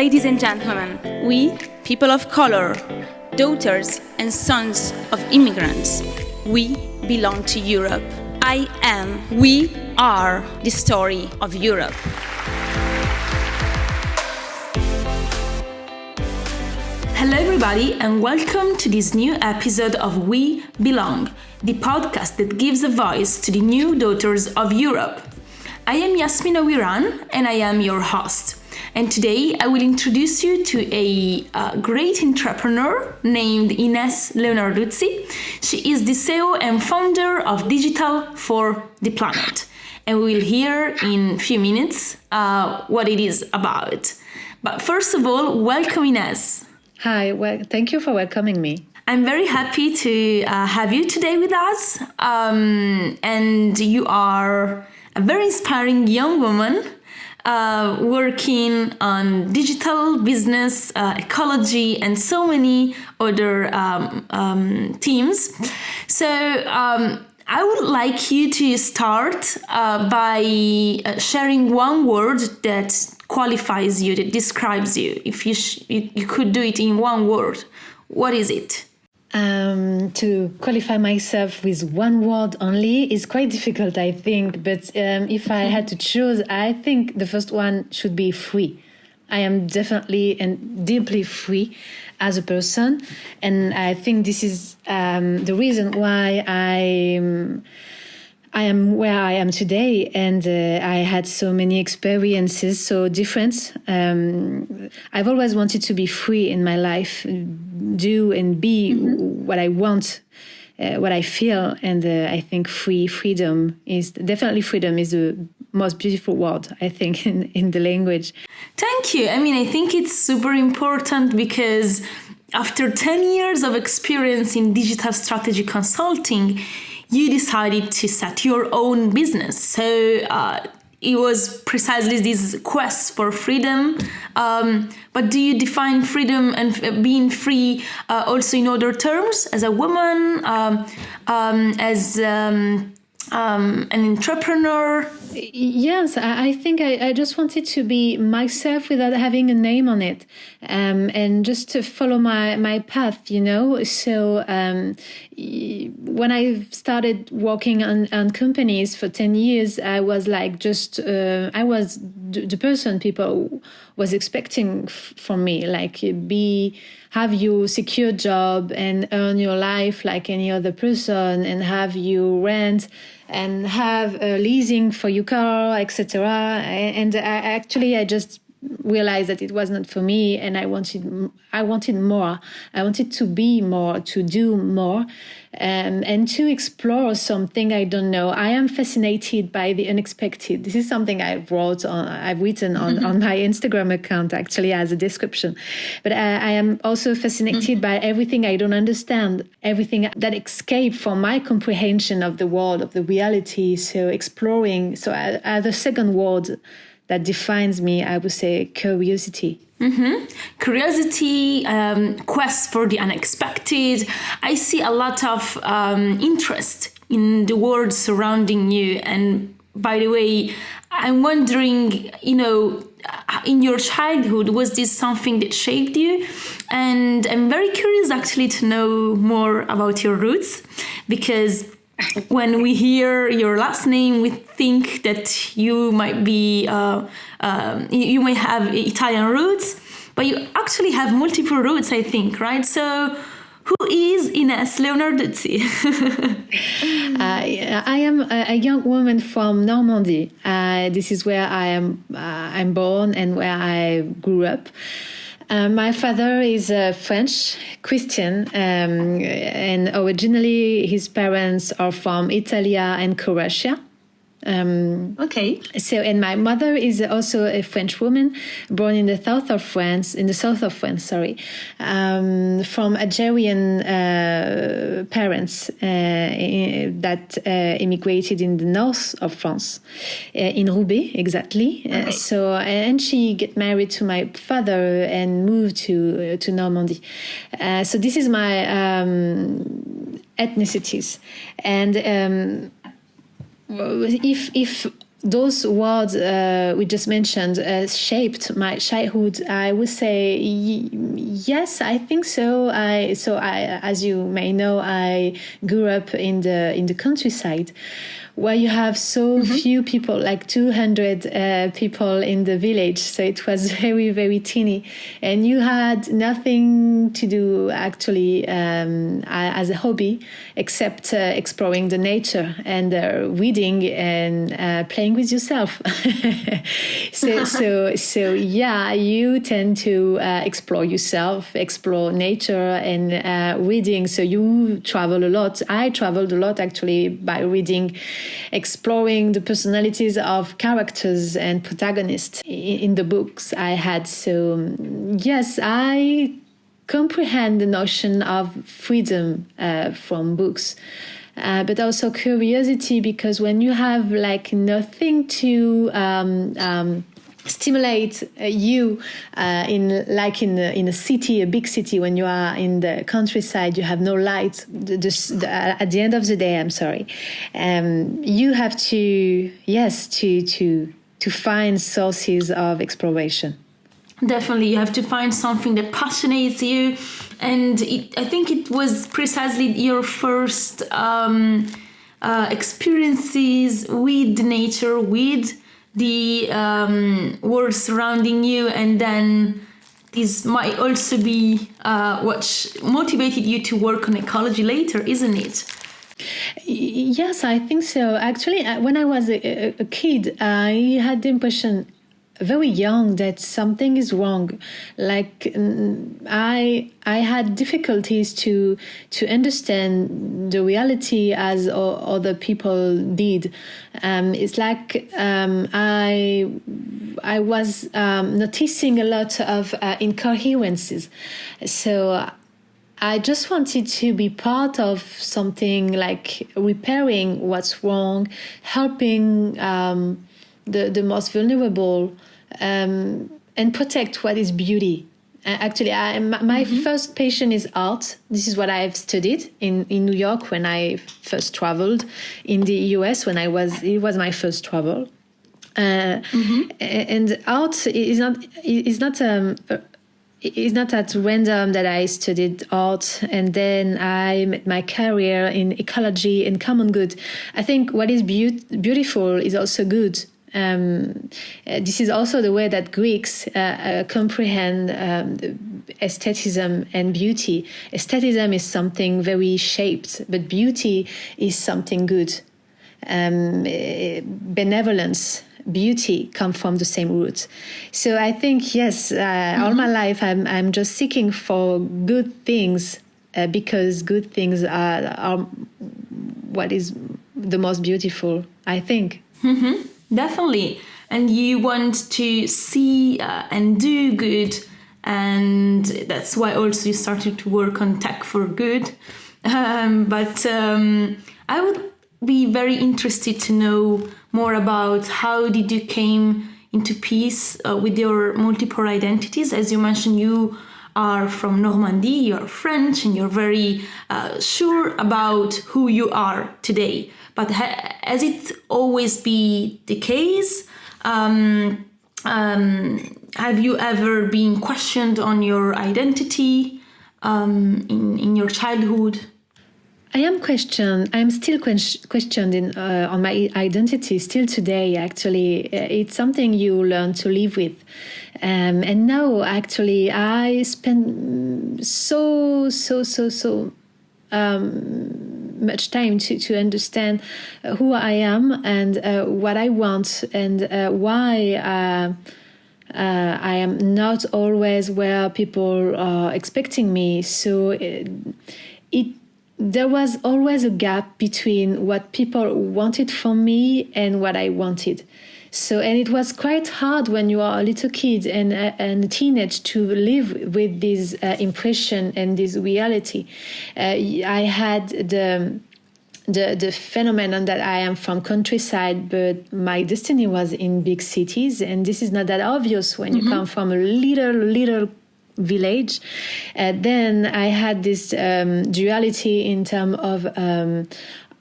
Ladies and gentlemen, we, people of color, daughters and sons of immigrants, we belong to Europe. We are the story of Europe. Hello everybody and welcome to this new episode of We Belong, the podcast that gives a voice to the new daughters of Europe. I am Yasmina Wiran and I am your host. And today I will introduce you to a great entrepreneur named Inès Leonarduzzi. She is the CEO and founder of Digital for the Planet. And we will hear in a few minutes what it is about. But first of all, welcome Inès. Hi, well, thank you for welcoming me. I'm very happy to have you today with us. And you are a very inspiring young woman working on digital business, ecology, and so many other themes. So I would like you to start by sharing one word that qualifies you, that describes you. If you could do it in one word, what is it? To qualify myself with one word only is quite difficult, I think. But if I had to choose, I think the first one should be free. I am definitely and deeply free as a person. And I think this is the reason why I am where I am today, and I had so many experiences, so different. I've always wanted to be free in my life, do and be what I want, what I feel, and I think freedom is the most beautiful word, I think, in the language. Thank you. I mean, I think it's super important because after 10 years of experience in digital strategy consulting, you decided to set your own business. So it was precisely this quest for freedom. But do you define freedom and being free also in other terms, as a woman, as an entrepreneur? Yes, I think I just wanted to be myself without having a name on it, and just to follow my path, you know. So when I started working on companies for 10 years, I was like I was the person people was expecting from me, like have your secure job and earn your life like any other person, and have you rent and have a leasing for your car, etc. And I just realized that it was not for me, and I wanted more. I wanted to be more, to do more, and to explore something I don't know. I am fascinated by the unexpected. This is something I've written on my Instagram account, actually, as a description. But I am also fascinated by everything I don't understand, everything that escapes from my comprehension of the world, of the reality. So exploring. So as a second word that defines me, I would say curiosity. Curiosity, quest for the unexpected. I see a lot of interest in the world surrounding you. And by the way, I'm wondering, in your childhood, was this something that shaped you? And I'm very curious actually to know more about your roots, because when we hear your last name, we think that you might be, you may have Italian roots, but you actually have multiple roots, I think, right? So, who is Inès Leonarduzzi? I am a young woman from Normandy. This is where I'm born and where I grew up. My father is French Christian, and originally his parents are from Italy and Croatia. Okay. So, and my mother is also a French woman, born in the south of France, from Algerian parents that immigrated in the north of France, in Roubaix, exactly. Okay. So, and she get married to my father and moved to Normandy. So this is my ethnicities, and if those words we just mentioned shaped my childhood. I would say yes, I think so. As you may know, I grew up in the countryside, where you have so few people, like 200 people in the village. So it was very, very teeny. And you had nothing to do, actually, as a hobby, except exploring the nature and reading and playing with yourself. So yeah, you tend to explore yourself, explore nature and reading. So you travel a lot. I traveled a lot, actually, by reading, exploring the personalities of characters and protagonists in the books I had. So yes, I comprehend the notion of freedom from books, but also curiosity, because when you have like nothing to stimulate you in a city, a big city, when you are in the countryside, you have no light. At the end of the day, I'm sorry, you have to find sources of exploration. Definitely, you have to find something that passionates you, and I think it was precisely your first experiences with nature, with the world surrounding you, and then this might also be what motivated you to work on ecology later, isn't it? Yes, I think so. Actually, when I was a kid, I had the impression very young that something is wrong. Like I had difficulties to understand the reality as other people did. It's like I was noticing a lot of incoherences. So I just wanted to be part of something, like repairing what's wrong, helping the most vulnerable, and protect what is beauty. Actually, my first passion is art. This is what I've studied in New York when I first traveled. In the US, it was my first travel. And art is not at random that I studied art, and then I made my career in ecology and common good. I think what is beautiful is also good. This is also the way that Greeks comprehend aestheticism and beauty. Aestheticism is something very shaped, but beauty is something good. Benevolence, beauty come from the same root. So I think, yes, all my life I'm just seeking for good things, because good things are what is the most beautiful, I think. Definitely. And you want to see and do good, and that's why also you started to work on tech for good. But I would be very interested to know more about how did you came into peace with your multiple identities. As you mentioned, you are from Normandy, you're French, and you're very sure about who you are today. But has it always been the case? Have you ever been questioned on your identity in your childhood? I am questioned. I'm still questioned on my identity still today. Actually, it's something you learn to live with. And now, actually, I spend so much time to understand who I am and what I want, and why I am not always where people are expecting me. So there was always a gap between what people wanted from me and what I wanted. So, and it was quite hard when you are a little kid and a teenage to live with this impression and this reality. I had the phenomenon that I am from countryside, but my destiny was in big cities, and this is not that obvious when you come from a little village. Then I had this duality in terms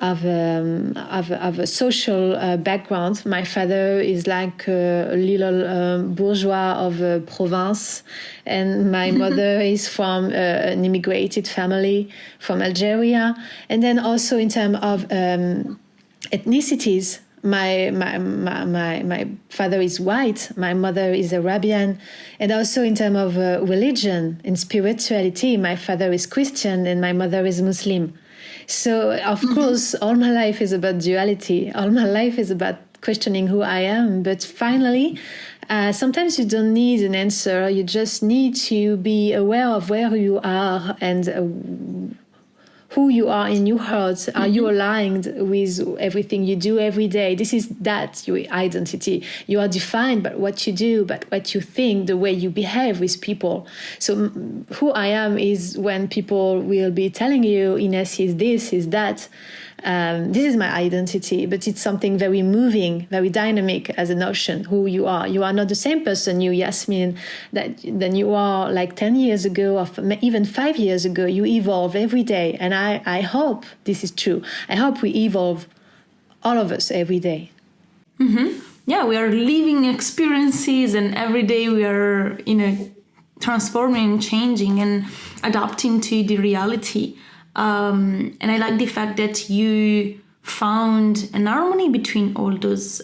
of a social background. My father is like a little bourgeois of Provence, and my mother is from an immigrated family from Algeria. And then also in terms of ethnicities, my father is white, my mother is Arabian, and also in terms of religion and spirituality, my father is Christian and my mother is Muslim. So of course, all my life is about duality. All my life is about questioning who I am. But finally, sometimes you don't need an answer. You just need to be aware of where you are and who you are in your heart. Are you aligned with everything you do every day? This is your identity. You are defined by what you do, by what you think, the way you behave with people. So who I am is when people will be telling you, Inès is this, is that. This is my identity, but it's something very moving, very dynamic as a notion, who you are. You are not the same person, you, Yasmin, than you are like 10 years ago or even 5 years ago. You evolve every day. And I hope this is true. I hope we evolve, all of us, every day. Mm-hmm. Yeah, we are living experiences, and every day we are, transforming, changing, and adapting to the reality. And I like the fact that you found an harmony between all those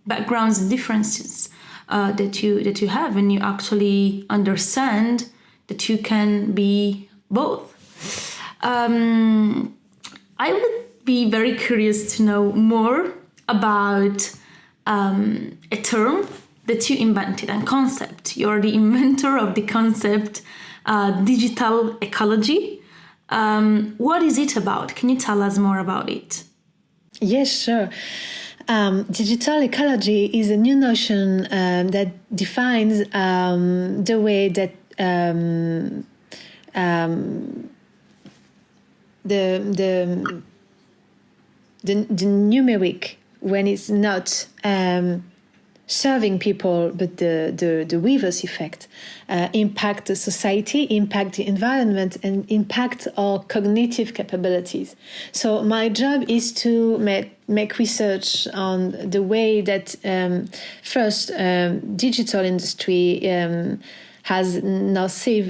backgrounds and differences that you have, and you actually understand that you can be both. I would be very curious to know more about a term that you invented, and concept. You're the inventor of the concept digital ecology. What is it about? Can you tell us more about it? Yes, sure. Digital ecology is a new notion that defines the way that the numeric, when it's not serving people, but the reverse effect, impact the society, impact the environment, and impact our cognitive capabilities. So my job is to make research on the way that first digital industry has nocive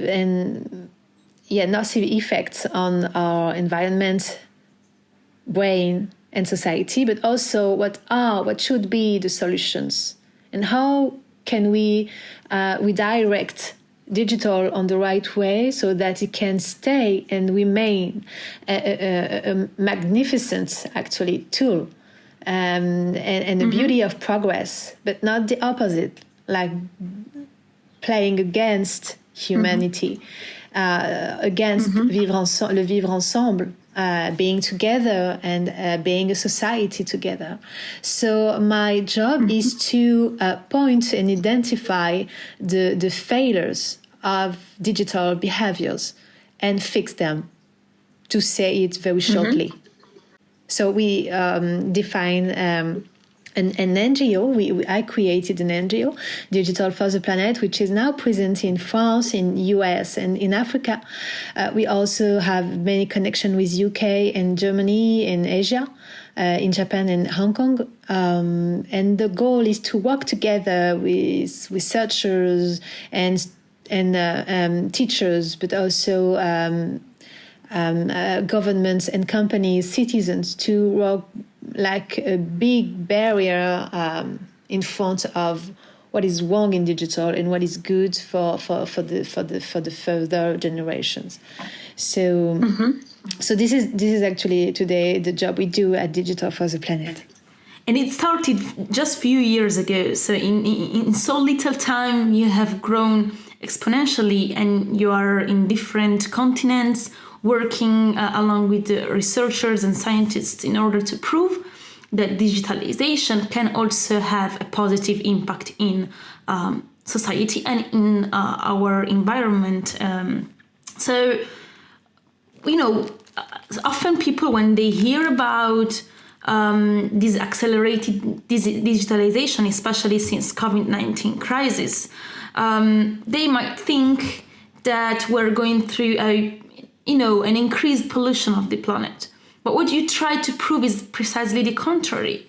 effects on our environment, brain, and society, but also what should be the solutions. And how can we redirect digital on the right way so that it can stay and remain a magnificent, actually, tool and the beauty of progress, but not the opposite, like playing against humanity, against le vivre ensemble. Being together and being a society together. So my job is to point and identify the failures of digital behaviors and fix them, to say it very shortly. So we define an NGO. I created an NGO, Digital for the Planet, which is now present in France, in US, and in Africa. We also have many connections with UK and Germany and Asia, in Japan and Hong Kong. And the goal is to work together with researchers and teachers, but also governments and companies, citizens, to work like a big barrier in front of what is wrong in digital and what is good for the further generations. So so this is actually today the job we do at Digital for the Planet. And it started just a few years ago. So in so little time, you have grown exponentially, and you are in different continents, working along with the researchers and scientists in order to prove that digitalization can also have a positive impact in society and in our environment. So, often people, when they hear about this accelerated digitalization, especially since COVID-19 crisis, they might think that we're going through an increased pollution of the planet. But what you try to prove is precisely the contrary.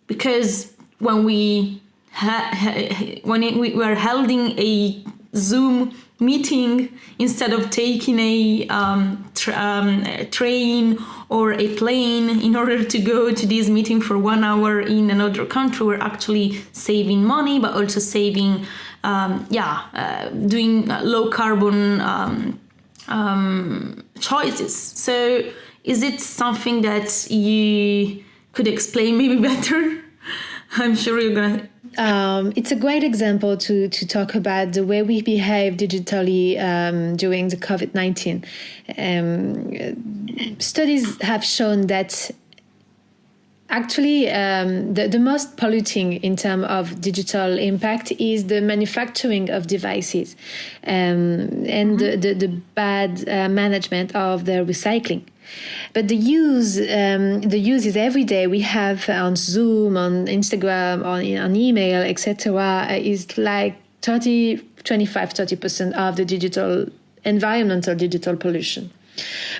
Because when we we were holding a Zoom meeting, instead of taking a train or a plane in order to go to this meeting for 1 hour in another country, we're actually saving money, but also saving, doing low carbon choices. So is it something that you could explain maybe better? I'm sure you're gonna. It's a great example to talk about the way we behave digitally during the COVID-19. Studies have shown that actually the most polluting in terms of digital impact is the manufacturing of devices and the bad management of the recycling. But the use is every day. We have on Zoom, on Instagram, on email, etc. Is like 25-30% of the digital environmental digital pollution.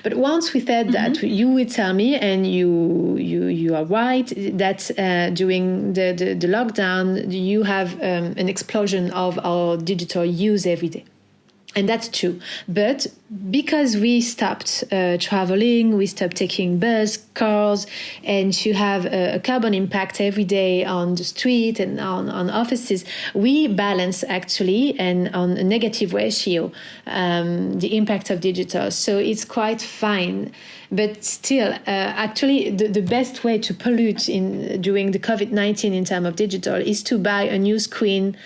But once we said that, you would tell me, and you are right, that during the lockdown, you have an explosion of our digital use every day. And that's true. But because we stopped traveling, we stopped taking bus, cars, and to have a carbon impact every day on the street and on offices, we balance actually, and on a negative ratio, the impact of digital. So it's quite fine. But still, actually, the best way to pollute during the COVID-19 in terms of digital is to buy a new screen,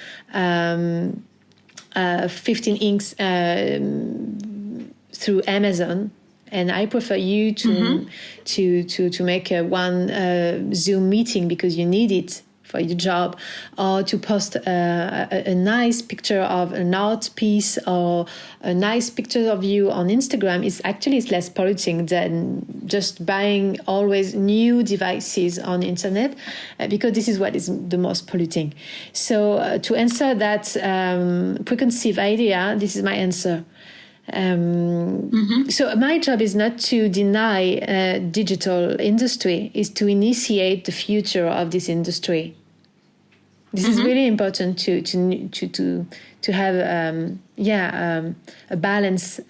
15 inks through Amazon, and I prefer you to make one Zoom meeting because you need it for your job, or to post a nice picture of an art piece or a nice picture of you on Instagram. It's less polluting than just buying always new devices on internet, because this is what is the most polluting. So to answer that preconceived idea, this is my answer. So my job is not to deny digital industry, is to initiate the future of this industry. This is really important to have a balanced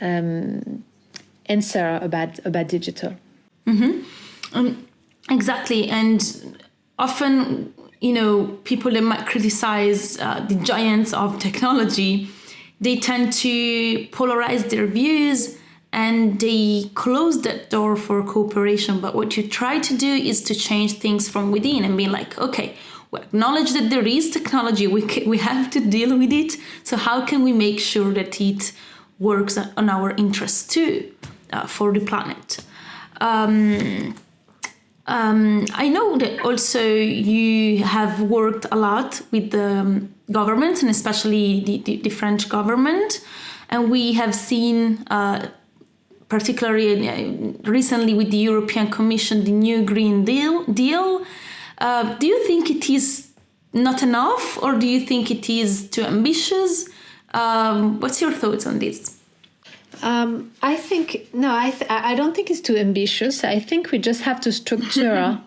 answer about digital. Exactly, and often people that might criticize the giants of technology, they tend to polarize their views and they close that door for cooperation. But what you try to do is to change things from within and be like, okay, we acknowledge that there is technology, we have to deal with it. So how can we make sure that it works on our interests too, for the planet? I know that also you have worked a lot with the government, and especially the French government. And we have seen, particularly recently with the European Commission, the new Green Deal. Do you think it is not enough, or do you think it is too ambitious? What's your thoughts on this? I think, no, I don't think it's too ambitious. I think we just have to structure,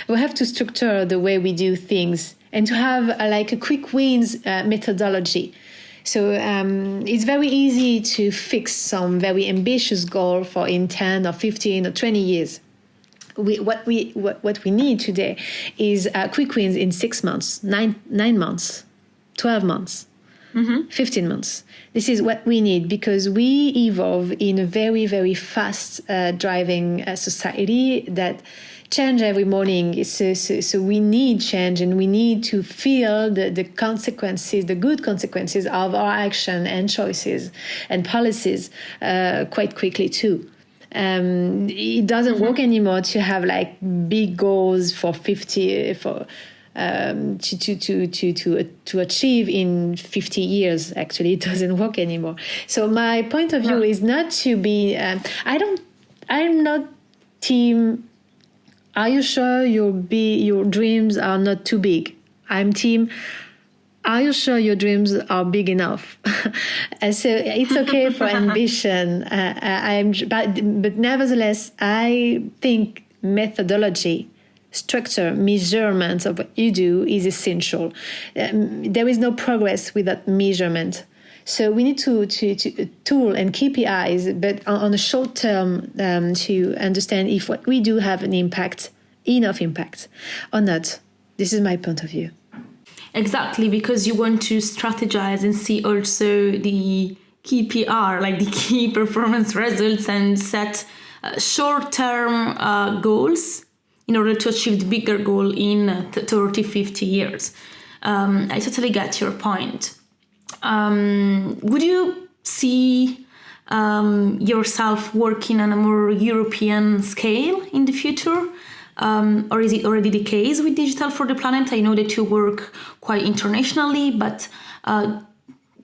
we have to structure the way we do things, and to have a quick wins methodology. So it's very easy to fix some very ambitious goal for in 10 or 15 or 20 years. What we need today is quick wins in 6 months, 9 months, 12 months, 15 months. This is what we need, because we evolve in a very, very fast driving society that change every morning. So we need change, and we need to feel the consequences, the good consequences of our action and choices and policies quite quickly too. It doesn't work anymore to have big goals for 50 to achieve in 50 years. Actually, it doesn't work anymore. So my point of view is not to be. I'm not team. Are you sure your dreams are not too big? I'm team. are you sure your dreams are big enough? So it's okay for ambition. But nevertheless, I think methodology, structure, measurement of what you do is essential. There is no progress without measurement. So we need to tool and KPIs, but on the short term, to understand if what we do have an impact, enough impact or not. This is my point of view. Exactly, because you want to strategize and see also the KPR, like the key performance results, and set short-term goals in order to achieve the bigger goal in 30, 50 years. I totally get your point. Would you see yourself working on a more European scale in the future? Or is it already the case with Digital for the Planet? I know that you work quite internationally, but are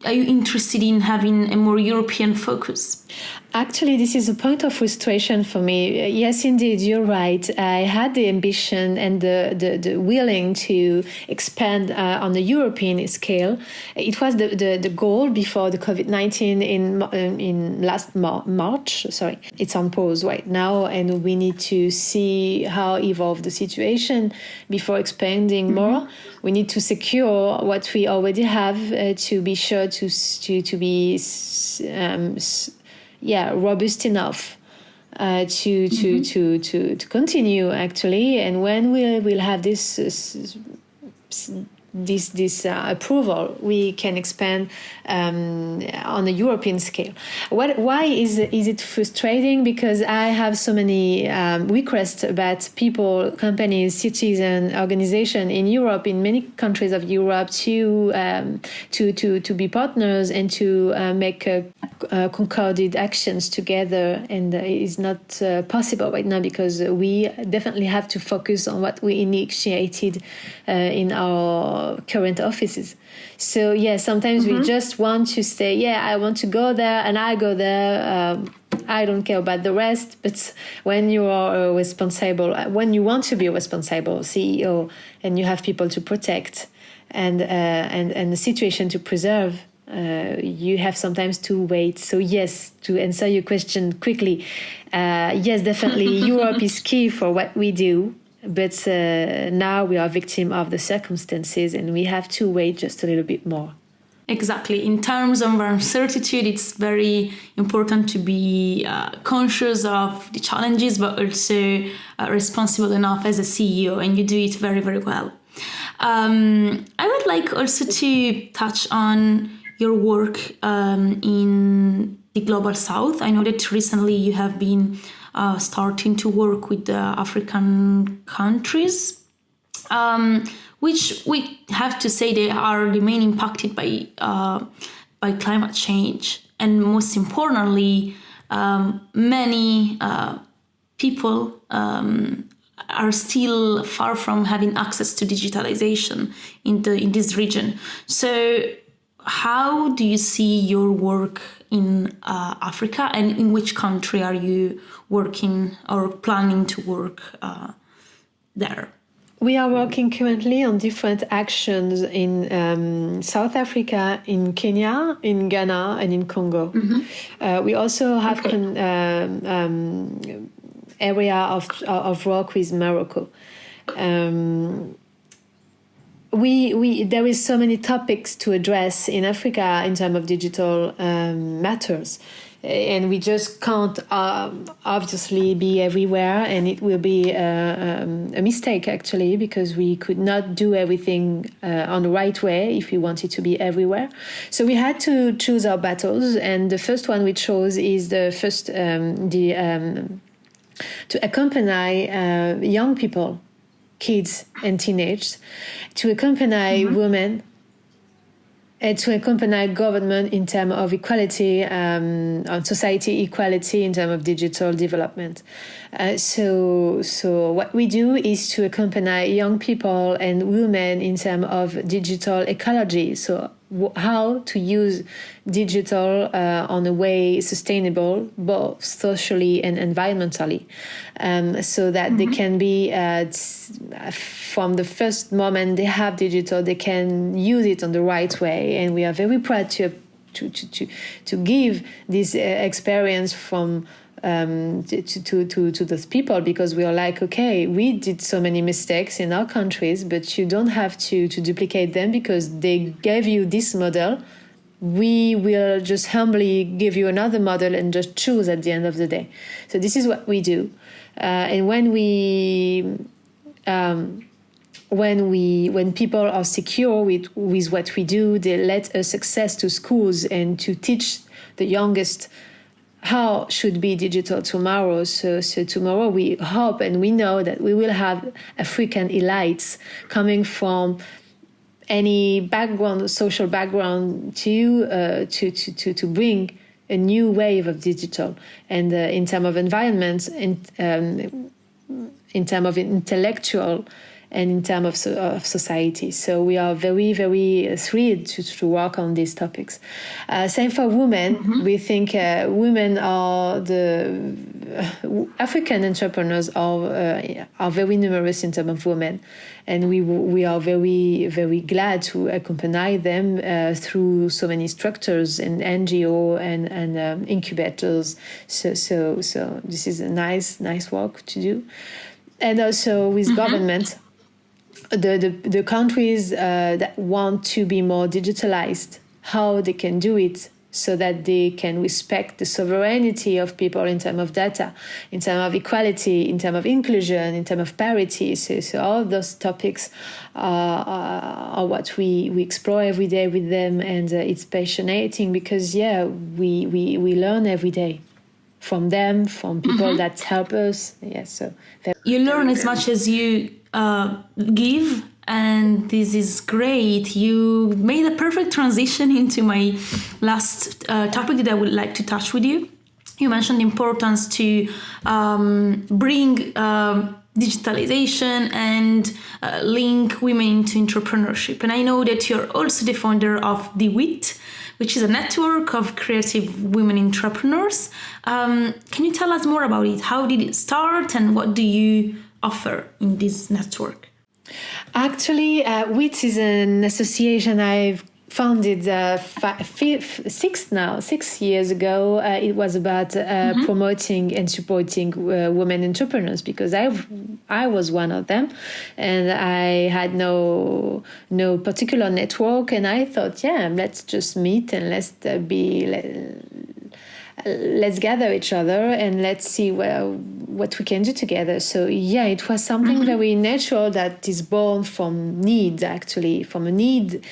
you interested in having a more European focus? Actually, this is a point of frustration for me. Yes, indeed, you're right. I had the ambition and the willing to expand on the European scale. It was the goal before the COVID-19 in last March. Sorry, it's on pause right now, and we need to see how evolve the situation before expanding more. We need to secure what we already have to be sure to be robust enough to continue actually. And when we'll have this approval, we can expand on a European scale. Why is it frustrating? Because I have so many requests about people, companies, cities, and organizations in Europe, in many countries of Europe, to be partners and to make concorded actions together, and it is not possible right now because we definitely have to focus on what we initiated in our current offices. So sometimes we just want to say, I want to go there, and I go there. I don't care about the rest. But when you are responsible, when you want to be a responsible CEO, and you have people to protect and the situation to preserve, you have sometimes to wait. So yes, to answer your question quickly, yes, definitely Europe is key for what we do. But now we are victim of the circumstances, and we have to wait just a little bit more. Exactly. In terms of uncertainty, it's very important to be conscious of the challenges, but also responsible enough as a CEO, and you do it very, very well. I would like also to touch on your work in the Global South. I know that recently you have been starting to work with the African countries, which we have to say they are the main impacted by climate change. And most importantly, many people are still far from having access to digitalization in this region. So how do you see your work in Africa, and in which country are you working or planning to work there? We are working currently on different actions in South Africa, in Kenya, in Ghana, and in Congo. We also have area of work with Morocco. There is so many topics to address in Africa in terms of digital matters, and we just can't obviously be everywhere, and it will be a mistake actually, because we could not do everything on the right way if we wanted to be everywhere. So we had to choose our battles, and the first one we chose is to accompany young people, kids and teenagers, to accompany women, and to accompany government in terms of equality, on society equality in terms of digital development. So what we do is to accompany young people and women in terms of digital ecology. So how to use digital on a way sustainable, both socially and environmentally, so that they can be, from the first moment they have digital, they can use it on the right way. And we are very proud to give this experience from to those people, because we are like, okay, we did so many mistakes in our countries, but you don't have to duplicate them because they gave you this model. We will just humbly give you another model and just choose at the end of the day. So this is what we do. And when people are secure with what we do, they let us access to schools and to teach the youngest how should be digital tomorrow. So tomorrow we hope and we know that we will have African elites coming from any background, social background, to bring a new wave of digital. And in terms of environment, in terms of intellectual, and in terms of society. So we are very, very thrilled to work on these topics. Same for women. We think women are African entrepreneurs are very numerous in terms of women. And we are very, very glad to accompany them through so many structures and NGO and incubators. So this is a nice work to do. And also with government, the countries that want to be more digitalized, how they can do it so that they can respect the sovereignty of people in terms of data, in terms of equality, in terms of inclusion, in terms of parity. So all those topics are what we explore every day with them, and it's passionating because we learn every day from them, from people that help us. So you learn as much as you give, and this is great. You made a perfect transition into my last topic that I would like to touch with you. You mentioned the importance to bring digitalization and link women into entrepreneurship. And I know that you're also the founder of The Wit, which is a network of creative women entrepreneurs. Can you tell us more about it? How did it start and what do you offer in this network? Actually, WIT is an association I've founded 6 years ago. It was about promoting and supporting women entrepreneurs, because I was one of them, and I had no particular network, and I thought, let's just meet and let's gather each other and let's see what we can do together. So it was something very natural that is born from need, actually, from a need,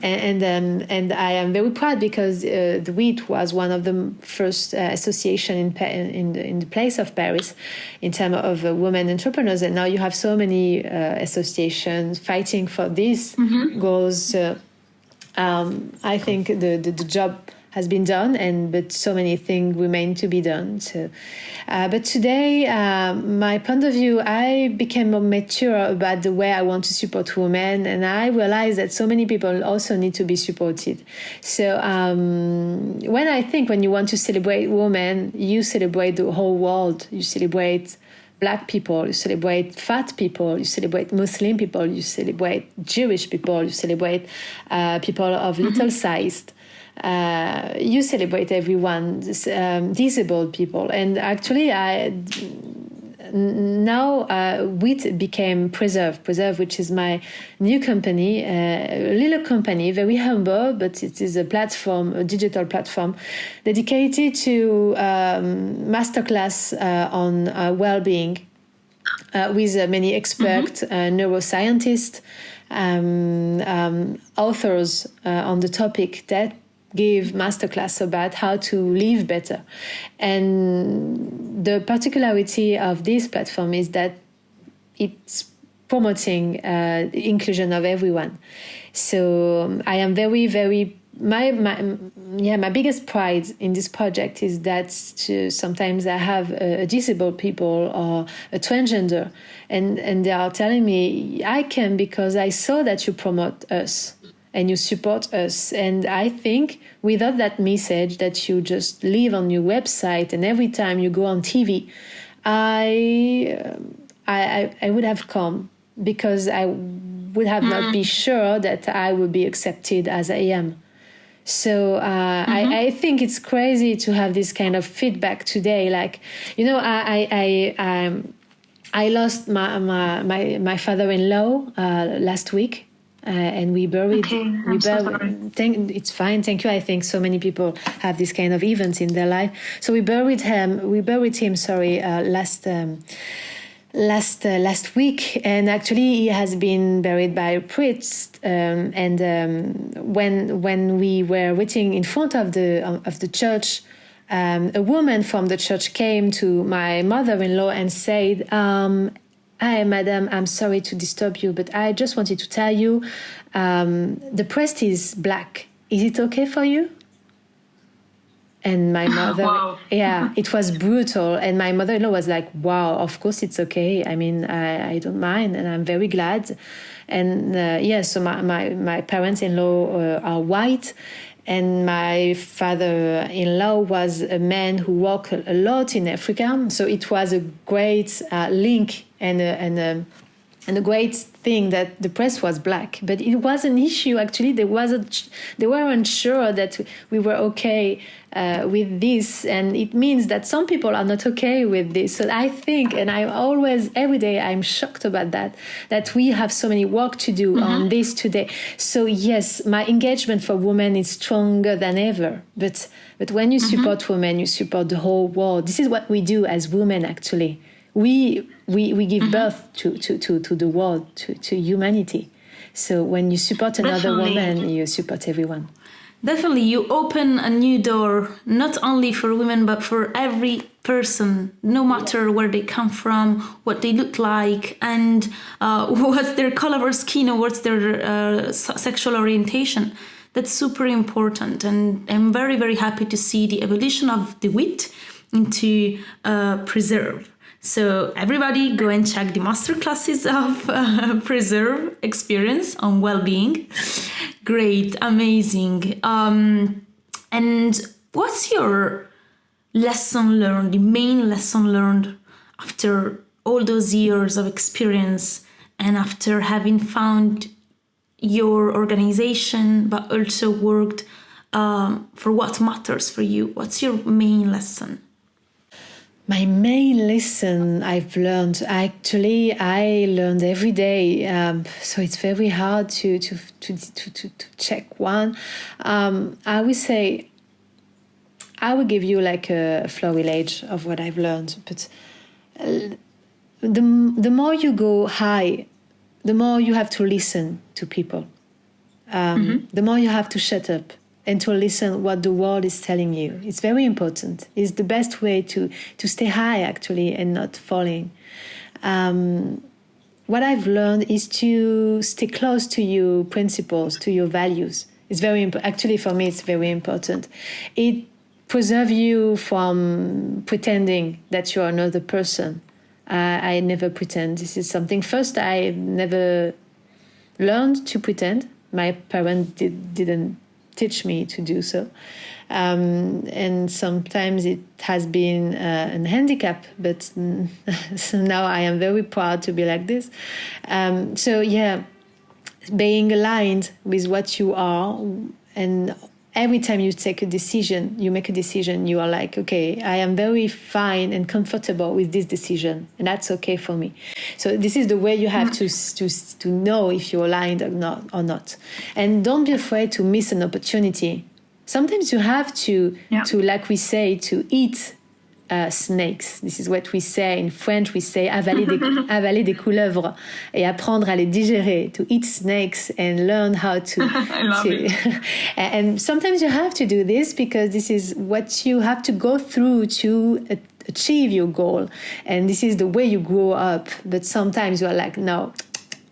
and I am very proud because the WIT was one of the first association in the place of Paris in terms of women entrepreneurs, and now you have so many associations fighting for these goals. I think the job has been done, but so many things remain to be done. So, but today, my point of view, I became more mature about the way I want to support women, and I realized that so many people also need to be supported. So, when you want to celebrate women, you celebrate the whole world. You celebrate Black people, you celebrate fat people, you celebrate Muslim people, you celebrate Jewish people, you celebrate people of little sized. You celebrate everyone, disabled people, and actually, now WIT became Preserve, which is my new company, a little company, very humble, but it is a digital platform, dedicated to masterclass on well-being with many experts, neuroscientists, authors on the topic that give masterclass about how to live better. And the particularity of this platform is that it's promoting the inclusion of everyone. So I am very, very my biggest pride in this project is that sometimes I have a disabled people or a transgender, and they are telling me I can because I saw that you promote us. and you support us. And I think without that message that you just leave on your website and every time you go on TV, I would have come, because I would have not be sure that I would be accepted as I am. So I think it's crazy to have this kind of feedback today. Like, you know, I lost my father-in-law last week, and we buried. It's fine, thank you. I think so many people have this kind of events in their life. So we buried him. Last week, and actually he has been buried by a priest. When we were waiting in front of the church, a woman from the church came to my mother-in-law and said, "Hi, madam, I'm sorry to disturb you, but I just wanted to tell you, the priest is black. Is it okay for you?" And my mother, wow. Yeah, it was brutal. And my mother-in-law was like, "Wow, of course it's okay. I mean, I don't mind, and I'm very glad." And so my parents-in-law are white, and my father-in-law was a man who worked a lot in Africa. So it was a great link and a great thing that the press was black. But it was an issue, actually. They weren't sure that we were okay with this. And it means that some people are not okay with this. So I think, and I always, every day, I'm shocked about that we have so many work to do on this today. So yes, my engagement for women is stronger than ever. But when you support women, you support the whole world. This is what we do as women, actually. We give birth to the world, to humanity. So when you support another woman, you support everyone. Definitely, you open a new door, not only for women, but for every person, no matter where they come from, what they look like, and what's their color of skin, or what's their sexual orientation. That's super important. And I'm very, very happy to see the evolution of the WIT into preserve. So everybody go and check the masterclasses of Preserve Experience on well-being. Great, amazing. And what's your lesson learned, the main lesson learned after all those years of experience and after having found your organization, but also worked for what matters for you? What's your main lesson? My main lesson I've learned, actually, I learned every day. So it's very hard to check one. I would say, I will give you like a florilege of what I've learned. But the more you go high, the more you have to listen to people. The more you have to shut up and to listen what the world is telling you. It's very important. It's the best way to stay high, actually, and not falling. What I've learned is to stay close to your principles, to your values. It's very important. Actually, for me, it's very important. It preserves you from pretending that you're another person. I never pretend. This is something, first, I never learned to pretend. My parents didn't teach me to do so. And sometimes it has been a handicap, but so now I am very proud to be like this. So yeah, being aligned with what you are, and every time you make a decision, you are like, okay, I am very fine and comfortable with this decision, and that's okay for me. So this is the way you have to know if you're aligned or not. And don't be afraid to miss an opportunity. Sometimes you have to like we say, to eat snakes. This is what we say in French. We say avaler des couleuvres et apprendre à les digérer. To eat snakes and learn how to. I love it. And sometimes you have to do this because this is what you have to go through to achieve your goal. And this is the way you grow up. But sometimes you are like, no,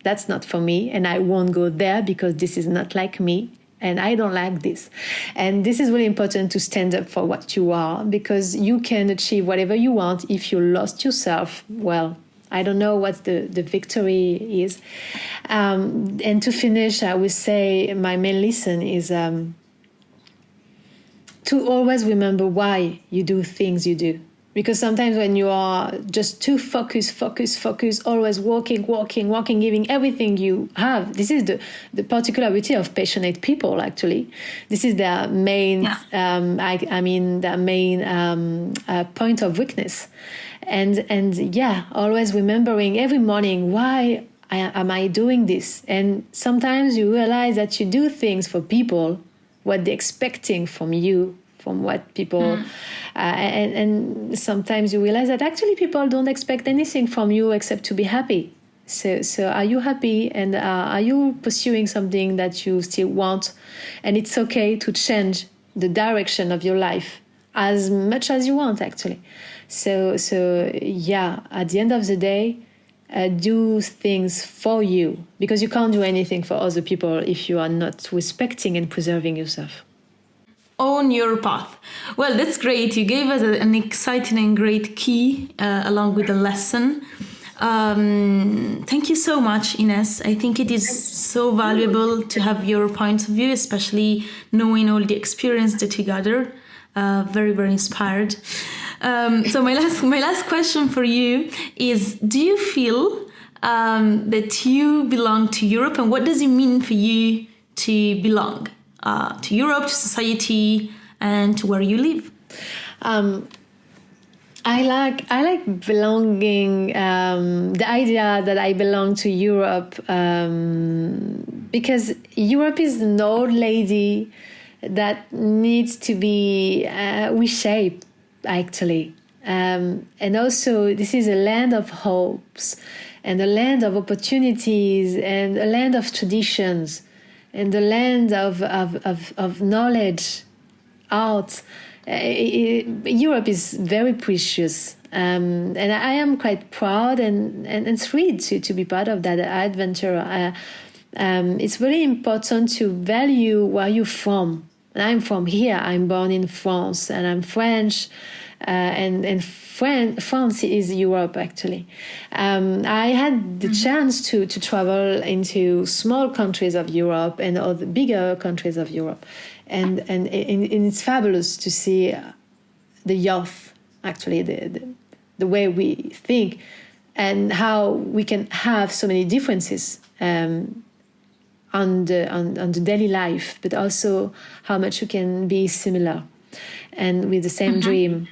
that's not for me, and I won't go there because this is not like me. And I don't like this. And this is really important to stand up for what you are, because you can achieve whatever you want. If you lost yourself, well, I don't know what the victory is. And to finish, I would say my main lesson is to always remember why you do things you do. Because sometimes when you are just too focused, always walking, giving everything you have, this is the particularity of passionate people, actually. This is their main, their main point of weakness. And always remembering every morning, why am I doing this? And sometimes you realize that you do things for people, what they're expecting from you, from what people and sometimes you realize that actually people don't expect anything from you except to be happy. So are you happy, and are you pursuing something that you still want? And it's okay to change the direction of your life as much as you want, actually. So at the end of the day, do things for you, because you can't do anything for other people if you are not respecting and preserving yourself. Own your path. Well, that's great. You gave us an exciting and great key along with the lesson. Thank you so much, Inès. I think it is so valuable to have your point of view, especially knowing all the experience that you gathered. Very, very inspired. So my last question for you is: do you feel that you belong to Europe, and what does it mean for you to belong to Europe, to society, and to where you live? I like belonging. The idea that I belong to Europe, because Europe is an old lady that needs to be reshaped, actually. And also, this is a land of hopes, and a land of opportunities, and a land of traditions, and the land of knowledge, art. Europe is very precious, and I am quite proud and thrilled to be part of that adventure. It's really important to value where you're from. And I'm from here. I'm born in France, and I'm French, and France is Europe, actually. I had the chance to travel into small countries of Europe and other bigger countries of Europe. And it's fabulous to see the youth, actually, the way we think, and how we can have so many differences on the daily life, but also how much you can be similar and with the same dream.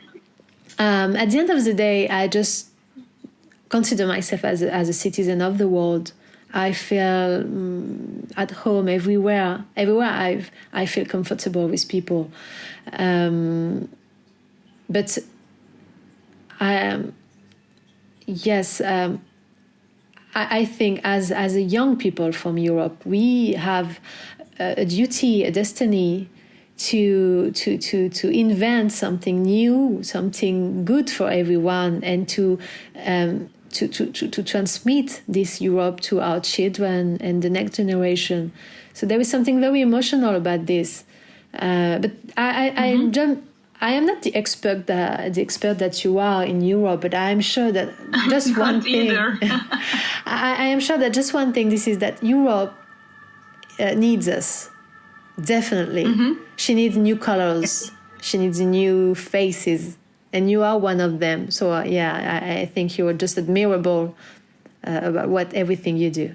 At the end of the day, I just consider myself as a citizen of the world. I feel at home everywhere. I feel comfortable with people. But I think as a young people from Europe, we have a duty, a destiny to invent something new, something good for everyone, and to transmit this Europe to our children and the next generation. So there is something very emotional about this. But I am not the expert that you are in Europe, but I am sure that just one thing. I am sure that just one thing. This is that Europe needs us, definitely. She needs new colors. She needs new faces. And you are one of them. So, I think you are just admirable about everything you do.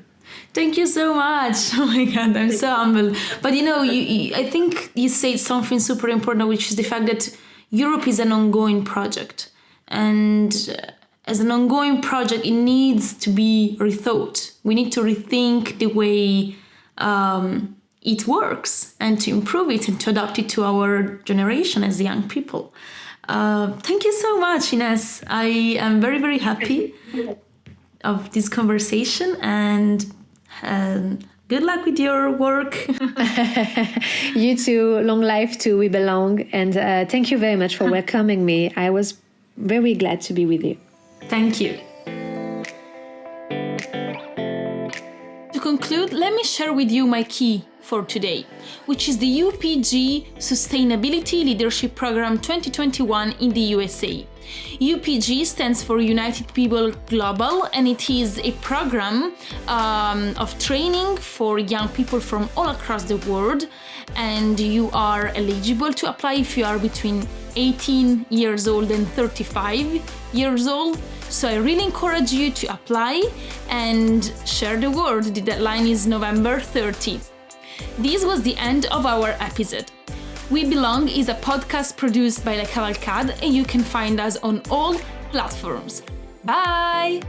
Thank you so much. Oh my God, I'm so humbled. But I think you said something super important, which is the fact that Europe is an ongoing project. And as an ongoing project, it needs to be rethought. We need to rethink the way it works, and to improve it and to adapt it to our generation as young people. Thank you so much, Inès. I am very, very happy of this conversation, and good luck with your work. You too. Long life to We Belong. And thank you very much for welcoming me. I was very glad to be with you. Thank you. To conclude, let me share with you my key for today, which is the UPG Sustainability Leadership Program 2021 in the USA. UPG stands for United People Global, and it is a program of training for young people from all across the world, and you are eligible to apply if you are between 18 years old and 35 years old. So I really encourage you to apply and share the word. The deadline is November 30. This was the end of our episode. We Belong is a podcast produced by La Cavalcade, and you can find us on all platforms. Bye!